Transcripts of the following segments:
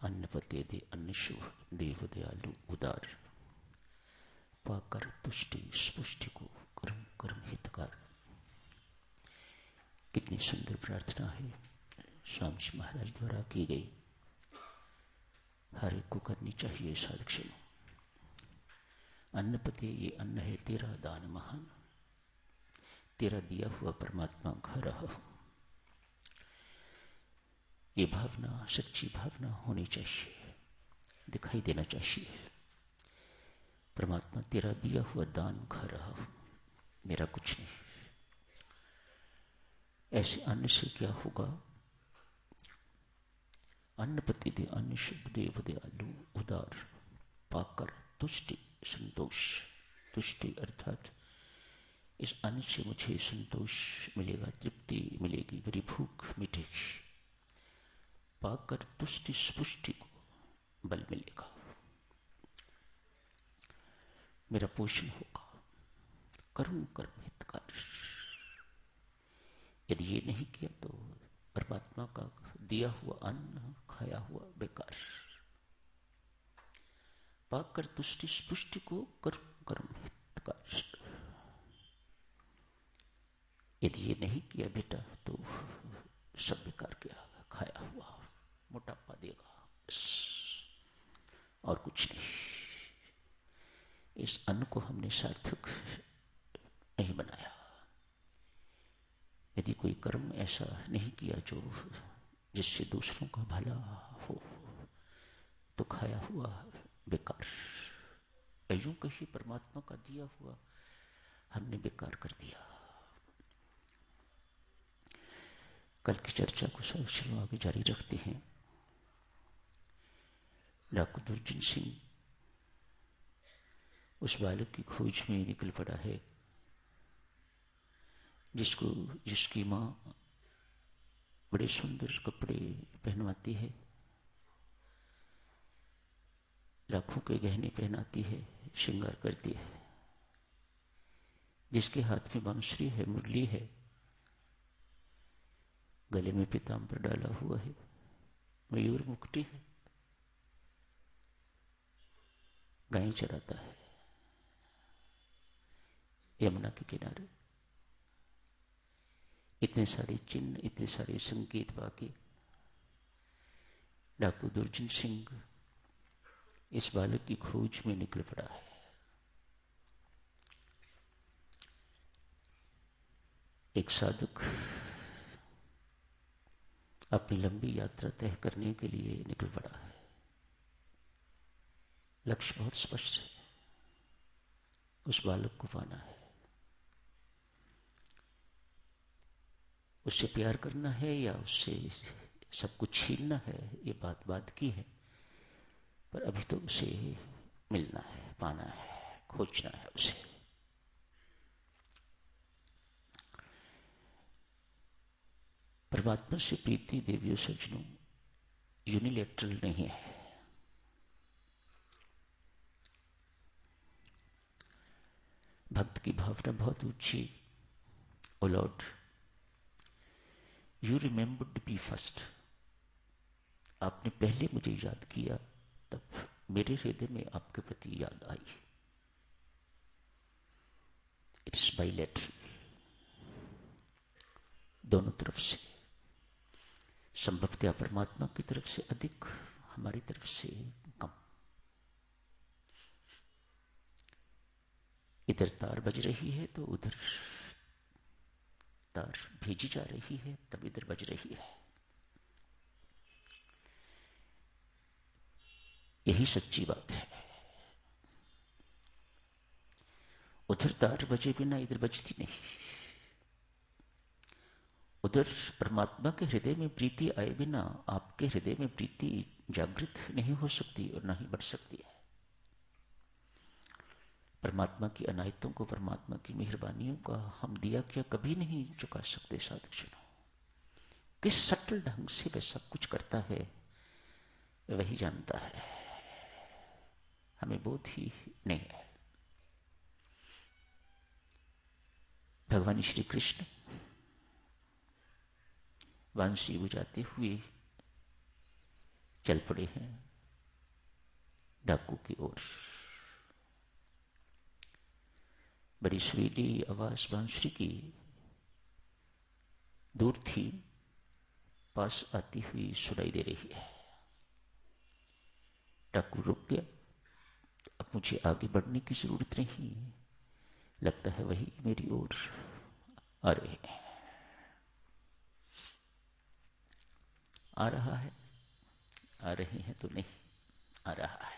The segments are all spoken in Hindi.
अन्नपते दे अन्न शुभ, देव दयालु उदार, पाकर तुष्टि स्पुष्टि को कर्म कर्म हितकार। कितनी सुंदर प्रार्थना है स्वामी जी महाराज द्वारा की गई। हर एक को करनी चाहिए साधक। अन्नपते ये अन्न है तेरा दान महान, तेरा दिया हुआ परमात्मा खा रहा हूं। ये भावना सच्ची भावना होनी चाहिए, दिखाई देना चाहिए। परमात्मा तेरा दिया हुआ दान खा रहा हूं, मेरा कुछ नहीं। ऐसे अन्न से क्या होगा? अन्नपति दे अन्न शुभ, देव दयालु उदार, पाकर तुष्टि संतोष। तुष्टि अर्थात इस अन्न से मुझे संतोष मिलेगा, तृप्ति मिलेगी, मेरी भूख मिटेगी। पाकर तुष्टि स्पुष्टि को बल मिलेगा, मेरा पोषण होगा। कर्म कर्म हितकार। यदि ये नहीं किया तो परमात्मा का दिया हुआ अन्न खाया हुआ बेकार। पाकर तुष्टि स्पुष्टि को कर्म कर्म हितकार। यदि ये नहीं किया बेटा तो सब बेकार गया, खाया हुआ, मोटापा देगा बस, और कुछ नहीं। इस अन्न को हमने सार्थक नहीं बनाया। यदि कोई कर्म ऐसा नहीं किया जो जिससे दूसरों का भला हो, तो खाया हुआ बेकार। यूं कहीं परमात्मा का दिया हुआ हमने बेकार कर दिया। कल की चर्चा को सब आगे जारी रखते हैं। डॉक्टर दुर्जन सिंह उस बालक की खोज में निकल पड़ा है जिसकी माँ बड़े सुंदर कपड़े पहनवाती है, लाखों के गहने पहनाती है, श्रृंगार करती है, जिसके हाथ में बांसुरी है, मुरली है, गले में पीताम्बर डाला हुआ है, मयूर मुकुटी है, गाय चराता है यमुना के किनारे। इतने सारे चिन्ह, इतने सारे संकेत वाक्य। डॉक्टर दुर्जन सिंह इस बालक की खोज में निकल पड़ा है। एक साधक अपनी लंबी यात्रा तय करने के लिए निकल पड़ा है। लक्ष्य बहुत स्पष्ट है, उस बालक को पाना है, उससे प्यार करना है या उससे सब कुछ छीनना है, ये बात की है। पर अभी तो उसे मिलना है, पाना है, खोजना है उसे। परमात्मा से प्रीति देवियों सज्जनों यूनिलैटरल नहीं है। भक्त की भावना बहुत ऊंची। Oh lord, you remembered me first. आपने पहले मुझे याद किया, तब मेरे हृदय में आपके प्रति याद आई। इट्स बाइलेटरल, दोनों तरफ से। संभवतः परमात्मा की तरफ से अधिक, हमारी तरफ से कम। इधर तार बज रही है तो उधर तार भेजी जा रही है, तब इधर बज रही है। यही सच्ची बात है। उधर तार बजे बिना इधर बजती नहीं। उधर परमात्मा के हृदय में प्रीति आए बिना आपके हृदय में प्रीति जागृत नहीं हो सकती और ना ही बढ़ सकती है। परमात्मा की अनायतों को, परमात्मा की मेहरबानियों का हम दिया क्या कभी नहीं चुका सकते साधकजनों। किस सटल ढंग से वह सब कुछ करता है वही जानता है, हमें बोध ही नहीं है। भगवान श्री कृष्ण बांसुरी बजाते हुए चल पड़े हैं डाकू की ओर। बड़ी सुरीली आवाज बांसुरी की दूर थी, पास आती हुई सुनाई दे रही है। डाकू रुक गया। अब मुझे आगे बढ़ने की जरूरत नहीं, लगता है वही मेरी ओर आ रहे हैं। आ रहा है, आ रहे हैं तो नहीं, आ रहा है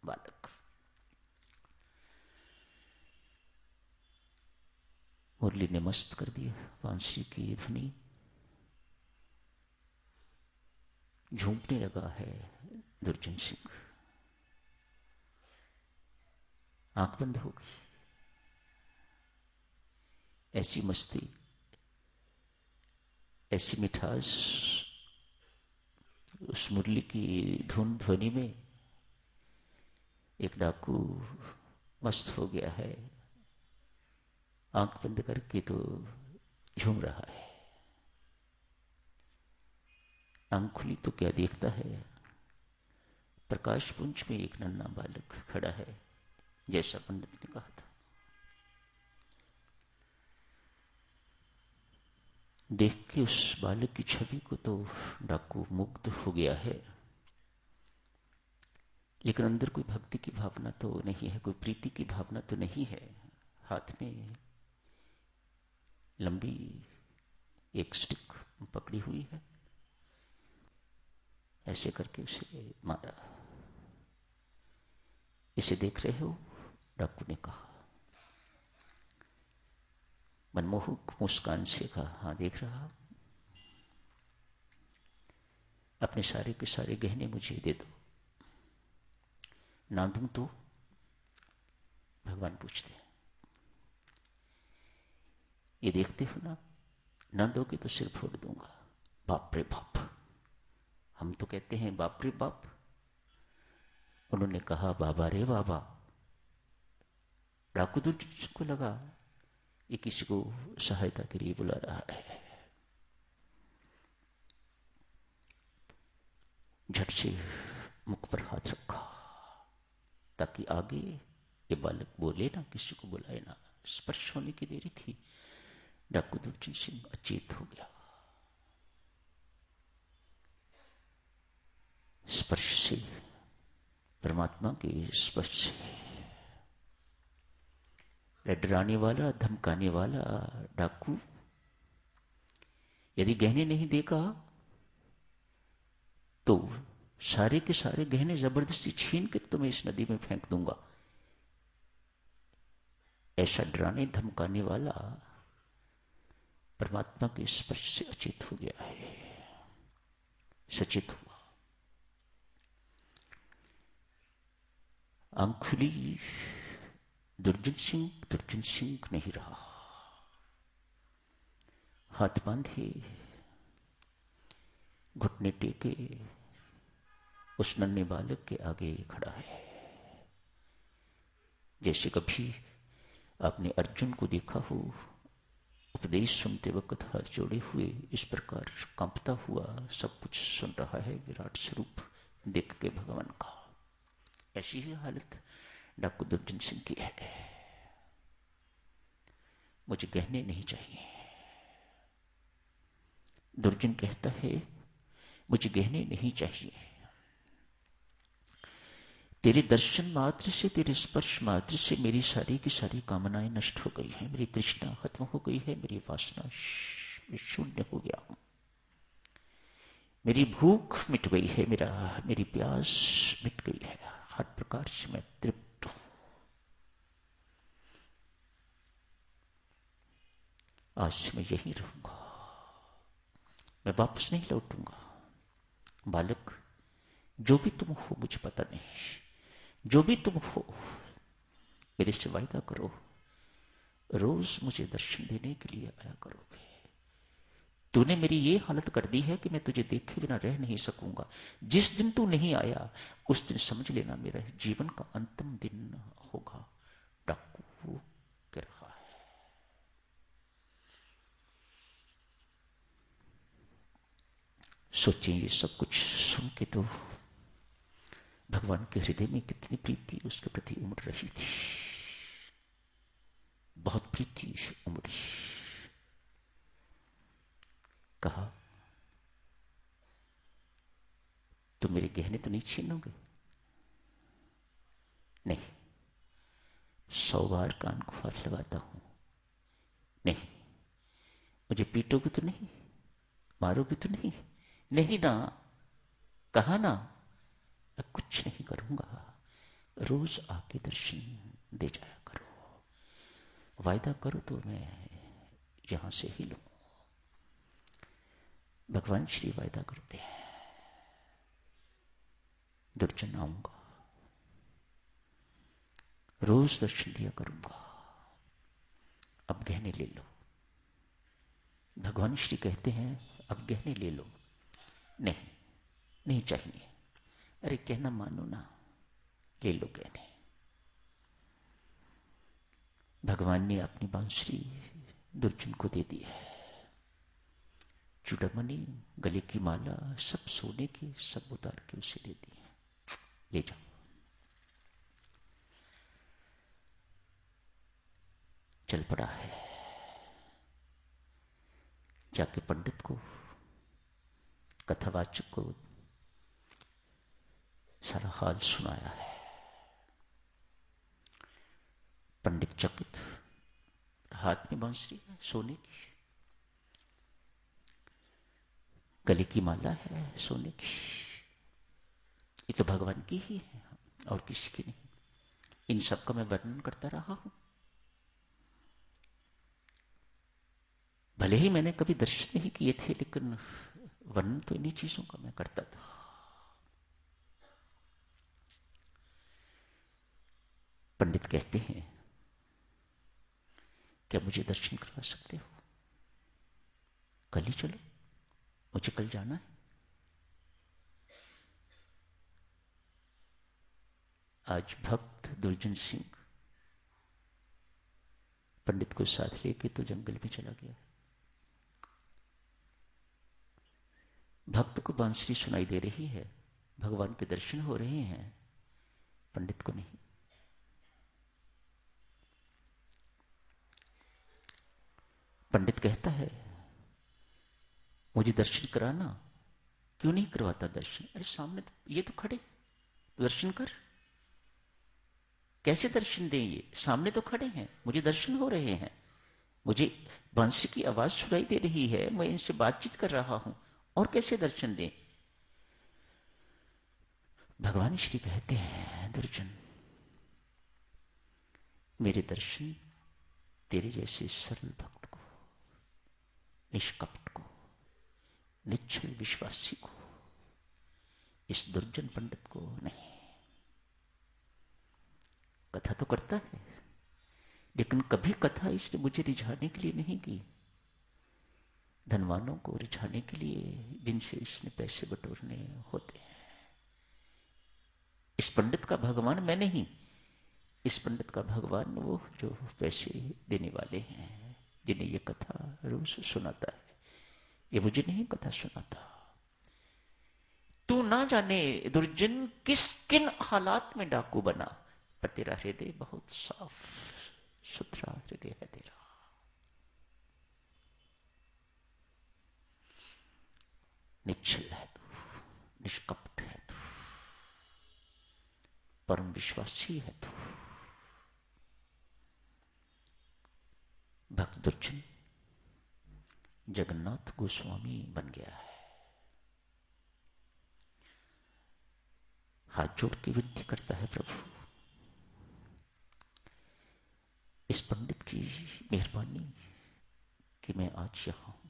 बालक। मुरली ने मस्त कर दिया बांसुरी की ध्वनि। झूमने लगा है दुर्जन सिंह। आंख बंद हो गई। ऐसी मस्ती, ऐसी मिठास उस मुरली की धुन ध्वनि में। एक डाकू मस्त हो गया है, आंख बंद करके तो झूम रहा है। आंख खुली तो क्या देखता है, प्रकाश पुंज में एक नन्हा बालक खड़ा है, जैसा पंडित ने कहा था। देख के उस बालक की छवि को तो डाकू मुग्ध हो गया है, लेकिन अंदर कोई भक्ति की भावना तो नहीं है, कोई प्रीति की भावना तो नहीं है। हाथ में लंबी एक स्टिक पकड़ी हुई है, ऐसे करके उसे मारा। इसे देख रहे हो? डाकू ने कहा। मनमोहक मुस्कान से कहा, हाँ देख रहा। अपने सारे के सारे गहने मुझे दे दो। ना दूं तो? भगवान पूछते हैं। ये देखते हो ना, ना दोगे तो सिर फोड़ दूंगा। बाप रे बाप, हम तो कहते हैं बाप रे बाप, उन्होंने कहा बाबा रे बाबा। डाकू दुर्जन को लगा ये किसी को सहायता के लिए बुला रहा है। झट से मुख पर हाथ रखा ताकि आगे ये बालक बोले ना, किसी को बुलाए ना। स्पर्श होने की देरी थी, डाकू दुर्जन सिंह अचेत हो गया। स्पर्श से, परमात्मा के स्पर्श से, डराने वाला, धमकाने वाला डाकू यदि गहने नहीं देगा तो सारे के सारे गहने जबरदस्ती छीन के तुम्हें इस नदी में फेंक दूंगा। ऐसा डराने धमकाने वाला परमात्मा के स्पर्श से अचेत हो गया है, सचेत हुआ। आंख खुली, दुर्जन सिंह नहीं रहा। हाथ बांधे, घुटने टेके उस नन्हे बालक के आगे खड़ा है। जैसे कभी आपने अर्जुन को देखा हो, उपदेश सुनते वक्त हाथ जोड़े हुए इस प्रकार कांपता हुआ सब कुछ सुन रहा है विराट स्वरूप देख के भगवान का। ऐसी ही हालत डाकू दुर्जन सिंह की है। मुझे गहने नहीं चाहिए। दुर्जन कहता है मुझे गहने नहीं चाहिए। तेरे दर्शन मात्र से, तेरे स्पर्श मात्र से मेरी सारी की सारी कामनाएं नष्ट हो गई हैं, मेरी तृष्णा खत्म हो गई है, मेरी वासना शून्य हो गया हूं, मेरी भूख मिट गई है, मेरी प्यास मिट गई है, हर प्रकार से मैं तृप्त हूं। आज से मैं यहीं रहूंगा, मैं वापस नहीं लौटूंगा। बालक, जो भी तुम हो मुझे पता नहीं, जो भी तुम हो मेरे से वायदा करो, रोज मुझे दर्शन देने के लिए आया करोगे। तूने मेरी ये हालत कर दी है कि मैं तुझे देखे बिना रह नहीं सकूंगा। जिस दिन तू नहीं आया उस दिन समझ लेना मेरा जीवन का अंतिम दिन होगा। डाकू कह रहा है। सोचिए ये सब कुछ सुन के तो भगवान के हृदय में कितनी प्रीति उसके प्रति उमड़ रही थी, बहुत प्रीति उमड़ी। कहा, तुम मेरे गहने तो नहीं छीनोगे? नहीं। 100 बार कान को हाथ लगाता हूं। नहीं। मुझे पीटोगे तो नहीं, मारोगे तो नहीं? नहीं ना। कहा ना, मैं कुछ नहीं करूंगा, रोज आके दर्शन दे जाया करो, वायदा करो तो मैं यहां से ही लूं। भगवान श्री वायदा करते हैं, दुर्जन आऊंगा, रोज दर्शन दिया करूंगा, अब गहने ले लो। भगवान श्री कहते हैं, अब गहने ले लो। नहीं, नहीं चाहिए। अरे कहना मानो ना, ले लो गहने। भगवान ने अपनी बांसुरी दुर्जन को दे दी है। चूड़ामणि, गले की माला, सब सोने की, सब उतार के उसे दे दी है। ले जाओ। चल पड़ा है, जाके पंडित को, कथावाचक को सारा हाल सुनाया है। पंडित चकित, हाथ में बांसुरी है सोने की, गले की माला है सोने की, ये तो भगवान की ही है और किसी की नहीं। इन सब का मैं वर्णन करता रहा हूं। भले ही मैंने कभी दर्शन नहीं किए थे, लेकिन वर्णन तो इन्हीं चीजों का मैं करता था। पंडित कहते हैं, क्या मुझे दर्शन करवा सकते हो? कल ही चलो, मुझे कल जाना है। आज भक्त दुर्जन सिंह पंडित को साथ लेके तो जंगल में चला गया। भक्त को बांसुरी सुनाई दे रही है, भगवान के दर्शन हो रहे हैं, पंडित को नहीं। पंडित कहता है, मुझे दर्शन कराना। क्यों नहीं करवाता दर्शन? अरे सामने तो, ये तो खड़े, दर्शन कर। कैसे दर्शन दें? ये सामने तो खड़े हैं, मुझे दर्शन हो रहे हैं, मुझे बांसुरी की आवाज सुनाई दे रही है, मैं इनसे बातचीत कर रहा हूं, और कैसे दर्शन दें? भगवान श्री कहते हैं, दुर्जन, मेरे दर्शन तेरे जैसे सरल भक्त को, निष्कपट को, निश्चल विश्वासी को, इस दुर्जन पंडित को नहीं। कथा तो करता है, लेकिन कभी कथा इसने मुझे रिझाने के लिए नहीं की, धनवानों को रिझाने के लिए, जिनसे इसने पैसे बटोरने होते हैं। इस पंडित का भगवान मैं नहीं, इस पंडित का भगवान वो जो पैसे देने वाले हैं, जिन्हें ये कथा रोज सुनाता है। ये मुझे नहीं कथा सुनाता। तू ना जाने दुर्जन किन हालात में डाकू बना, पर तेरा हृदय बहुत साफ सुथरा हृदय है तेरा। निश्चल है तू, निष्कपट है तू, परम विश्वासी है तू। भक्त दुर्जन जगन्नाथ गोस्वामी बन गया है। हाथ जोड़ के विनती करता है, प्रभु इस पंडित की मेहरबानी कि मैं आज यहां हूं,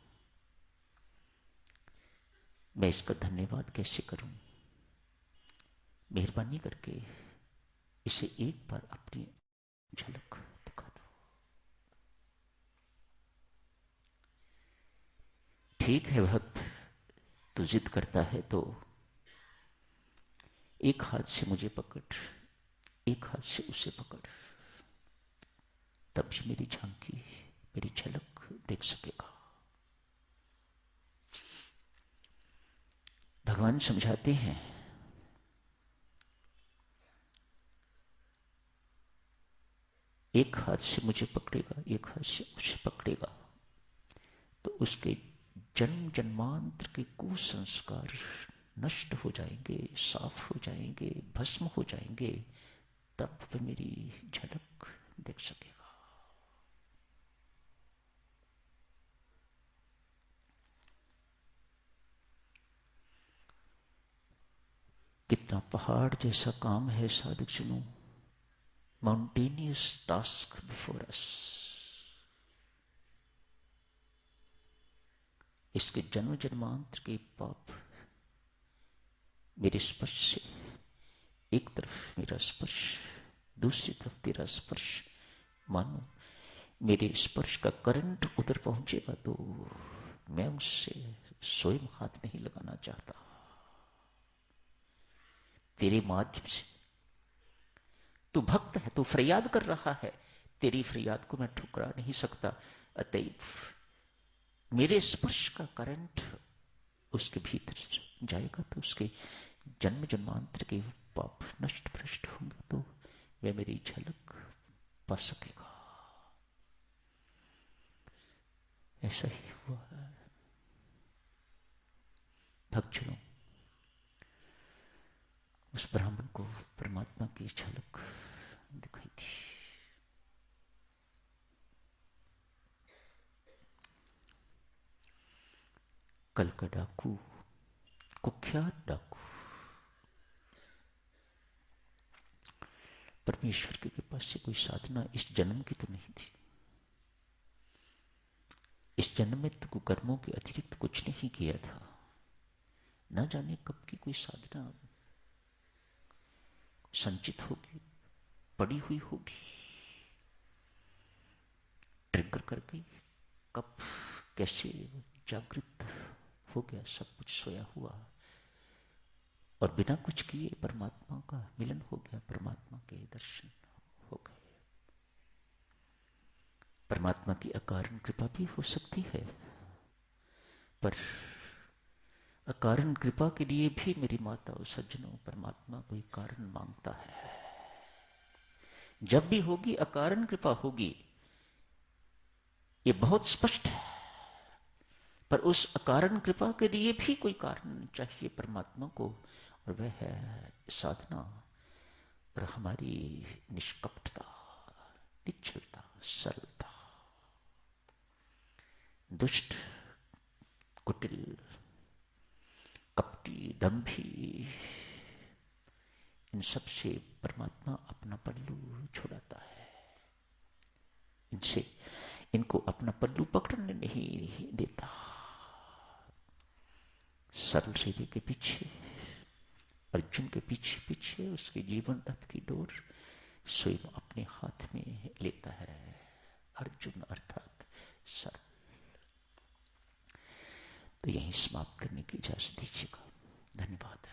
मैं इसका धन्यवाद कैसे करूं? मेहरबानी करके इसे एक बार अपनी झलक दिखा दो। ठीक है भक्त, तू जिद करता है तो एक हाथ से मुझे पकड़, एक हाथ से उसे पकड़, तभी मेरी झांकी, मेरी झलक देख सकेगा। भगवान समझाते हैं, एक हाथ से मुझे पकड़ेगा, एक हाथ से उसे पकड़ेगा, तो उसके जन्म जन्मांतर के कुसंस्कार नष्ट हो जाएंगे, साफ हो जाएंगे, भस्म हो जाएंगे, तब वह मेरी झलक देख सकेगा। कितना पहाड़ जैसा काम है साधक जनों, माउंटेनियस टास्क बिफोर अस। इसके जन्म जन्मांतर के पाप मेरे स्पर्श से, एक तरफ मेरा स्पर्श, दूसरी तरफ तेरा स्पर्श, मानो मेरे स्पर्श का करंट उधर पहुंचेगा तो मैं उससे स्वयं हाथ नहीं लगाना चाहता। तेरे माध्यम से, तू भक्त है, तू फरियाद कर रहा है, तेरी फरियाद को मैं ठुकरा नहीं सकता। अतएव मेरे स्पर्श का करंट उसके भीतर जाएगा तो उसके जन्म जन्मांतर के पाप नष्ट भ्रष्ट होंगे, तो वह मेरी झलक पा सकेगा। ऐसा ही हुआ है भक्तजनों। उस ब्राह्मण को परमात्मा की झलक दिखाई थी। कल का डाकू, कुख्यात डाकू, परमेश्वर की कृपा से कोई साधना इस जन्म की तो नहीं थी। इस जन्म में तो कर्मों के अतिरिक्त कुछ नहीं किया था। न जाने कब की कोई साधना संचित होगी, पड़ी हुई होगी, ट्रिगर कर गई, कब कैसे जागृत हो गया, सब कुछ सोया हुआ और बिना कुछ किए परमात्मा का मिलन हो गया, परमात्मा के दर्शन हो गए। परमात्मा की अकारण कृपा भी हो सकती है, पर अकारण कृपा के लिए भी मेरी माता और सज्जनों, परमात्मा कोई कारण मांगता है। जब भी होगी अकारण कृपा होगी, ये बहुत स्पष्ट है, पर उस अकारण कृपा के लिए भी कोई कारण चाहिए परमात्मा को, और वह है साधना और हमारी निष्कपटता, निश्चलता, सरलता। दुष्ट, कुटिल, कपटी, दंभी, इन सब से परमात्मा अपना पल्लू छुड़ाता है। इनको अपना पल्लू पकड़ने नहीं देता। सरल हृदय के पीछे, अर्जुन के पीछे पीछे उसके जीवन रथ की डोर स्वयं अपने हाथ में लेता है अर्जुन, अर्थात सरल। तो यहीं समाप्त करने की इजाजत दीजिएगा। धन्यवाद।